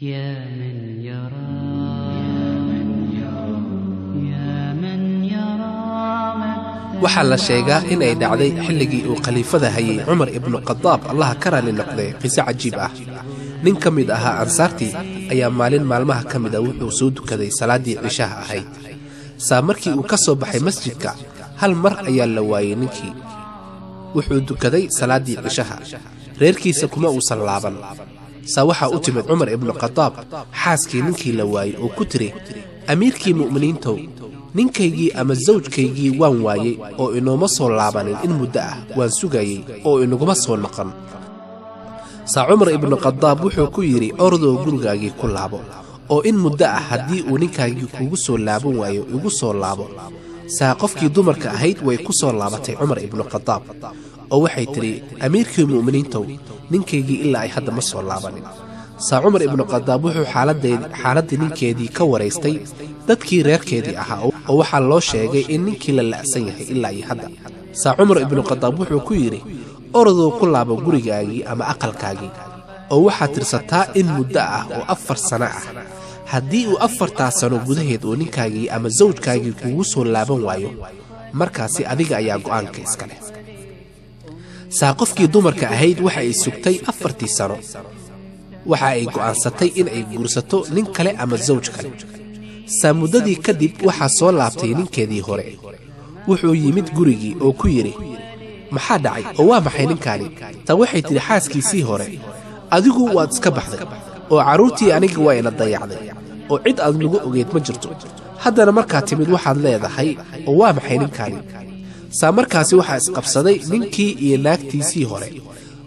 يا من يرى يا من يرى waxaa la sheegaa in ay dhacday xilligii uu khaliifada hayay Umar ibn Khattab Allah ka raali noqday qiso cajiib ah nin kamid ahaa ansaartii ayaa maalin maalmaha kamid ah wuxuu soo dukaday salaadii cishaha ahayd markii uu ka soo baxay masjidka hal mar ayaa la waayay ninkii wuxuu dukaday salaadii cishaha reerkiisa kuma uusan laaban waxa u timid Umar ibn Khattab xaaskii ninkii la waayay oo ku tiri amiirkii mu'miniinta ninkaygii ama zawjkaygii waan waayay oo inooma soo laabanin in muddo ah waan sugayay oo inaguma soo noqon Umar ibn Khattab wuxuu ku yiri ordo gurigaagii ku laabo oo in muddo ah hadii uu ninkaygii kugu soo laaban waayo igu soo laabo qofkii dumarka ahayd way ku soo laabatay Umar ibn Khattab oo waxay tiri amiirkii mu'miniinta ninkaygii ilaa ay hadda ma soo laabanin Umar ibn Khattab wuxuu xaaladii ninkeedii ka wareystay dadkii reerkeedii ahaa oo waxa loo sheegay in ninkii la la'san yahay ilaa ay hadda Umar ibn Khattab wuxuu ku yiri ordo ku laabo gurigaagii ama aqalkaagii oo waxa tirsataa in muddo ah oo 4 sano ah haddii uu 4 sano gudaheed oo ninkaagii ama zawjkaagii kugu soo laaban waayo markaasi adiga ayaa go'aanka iska leh qofkii dumarka ahayd waxa ay sugtay 4 sano waxa ay go'aansatay in ay guursato nin kale ama zawj kale muddadii kadib waxa soo laabtay ninkeedii hore wuxuu yimid gurigii oo ku yiri maxaa dhacay oo waa maxay ninkaani waxay tiri xaaskiisii hore adigu waad iska baxday oo caruurtii aniga waa ila dayacday oo cid aad nagu ogeed ma jirto haddana markaa timid waxaad leedahay oo waa maxay ninkaani markaasi waxa isqabsaday ninkii iyo naagtiisii hore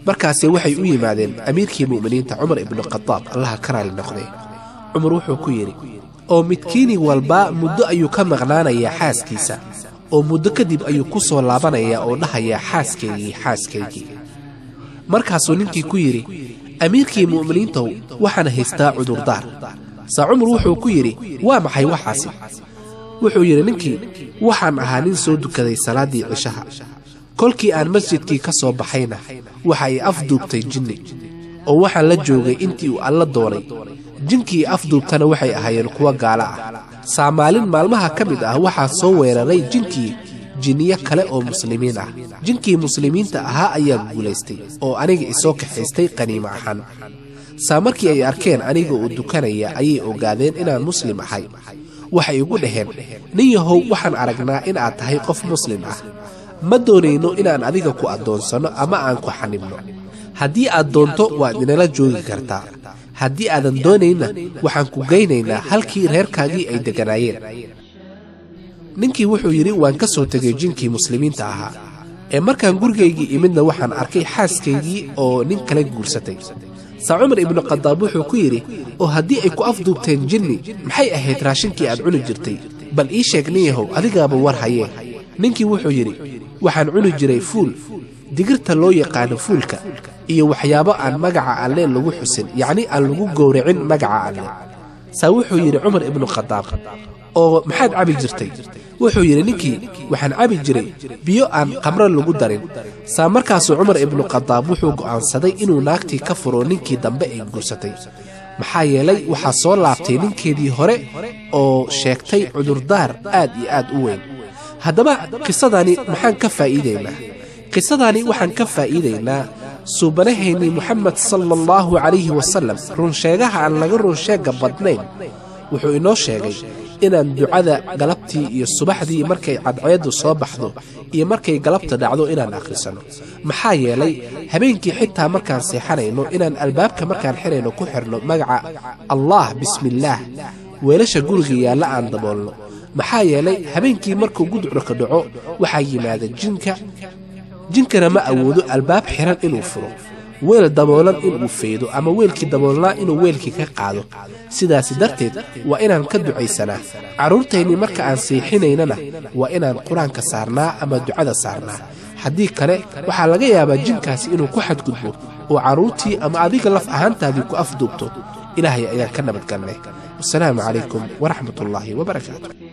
markaasi waxay u yimaadeen amiirkii mu'miniinta Umar ibn Khattab Allah ka raali noqday Umar wuxuu ku yiri oo midkiini walba muddo ayuu ka maqnaanayaa xaaskiisa oo muddo kadib ayuu ku soo laabanayaa oo dhahayaa xaaskaygii markaasuu ninkii ku yiri amiirkii mu'miniinta waxaan haystaa cudurdaar Umar wuxuu ku yiri waa maxay waxaasi wuxuu yiri ninkii waxaan ahaa nin soo dukaday salaadii cishaha kolkii aan masjidkii ka soo baxayna waxa ay afduubtay jinni oo waxa la joogay intii uu alla doonay jinkii afduubtana waxay ahaayeen kuwa gaala ah maalin maalmaha kamid ah waxa soo weeraray jinkii jinniyo kale oo muslimiin ah jinkii muslimiinta ahaa ayaa guuleystay oo aniga isoo kaxaystay qaniimo ahaan markii ay arkeen aniga oo dukanaya ayay ogaadeen inaan muslim ahay waxay ugu dhaheen nin yahow waxaan aragnaa in aad tahay qof muslim ah ma doonayno inaan adiga ku adoonsano ama aan ku xanibno haddii aad doonto waad inala joogi kartaa haddii aadan doonayna waxaan ku geynaynaa halkii reerkaagii ay deganaayeen ninkii wuxuu yiri waan ka soo tagay jinkii muslimiinta ahaa markaan gurigaygii imidna waxaan arkay xaaskaygii oo nin kale guursatay Umar ibn Khattab wuxuu ku yiri oo haddii ay ku afduubteen jinni maxay ahayd raashinkii aad cuni jirtay bal ii sheeg niyahow adigaaba war hayee ninkii wuxuu yiri waxaan cuni jiray fuul digirta loo yaqaan fuulka iyo waxyaabo aan magaca Alle lagu xusin yaani aan lagu gowracin magaca Alle wuxuu yiri Umar ibn Khattab oo maxaad cabi jirtay wuxuu yiri ninkii waxaan cabi jiray biyo aan qamro lagu darin markaas Umar ibn Khattab wuxuu go'aansaday inuu naagtii ka furo ninkii dambe ay guursatay maxaa yeelay waxa soo laabtay ninkeedii hore oo sheegtay cudurdaar aad iyo aad u weyn haddaba qisadani maxaan ka faa'iideynaa waxaan ka faa'iideynaa suubanaheeni Muhammad sallallahu alayhi wasallam run sheegaha aan laga run sheega badnayn wuxuu inoo sheegay inaan ducada galabtii iyo subaxdii markay cadceedu soo baxdo iyo markay galabta dhacdo inaan akhrisano maxaa yeelay habeenkii xitaa markaan seexanayno inaan albaabka markaan xirayno ku xirno magaca Allah bismillaah weelasha guriga yaala aan daboolno maxaa yeelay habeenkii markuu gudcur ka dhaco waxa yimaada jinkana ma awoodo albaab xiran inuu furo weel daboolan inuu feedo ama weelkii daboolnaa inuu weelkii ka qaado sidaas darteed waa inaan ka ducaysanaa caruurtayni marka aan seexinaynana waa inaan quraanka saarnaa ama ducada saarnaa haddii kale waxaa laga yaabaa jinkaasi inuu ku xadgudbo oo caruurtii ama adiga laf ahaantaadii ku afduubto ilaahay ayaan ka nabadgalnay wassalaamu calaykum waraxmatullaahi wabarakaatu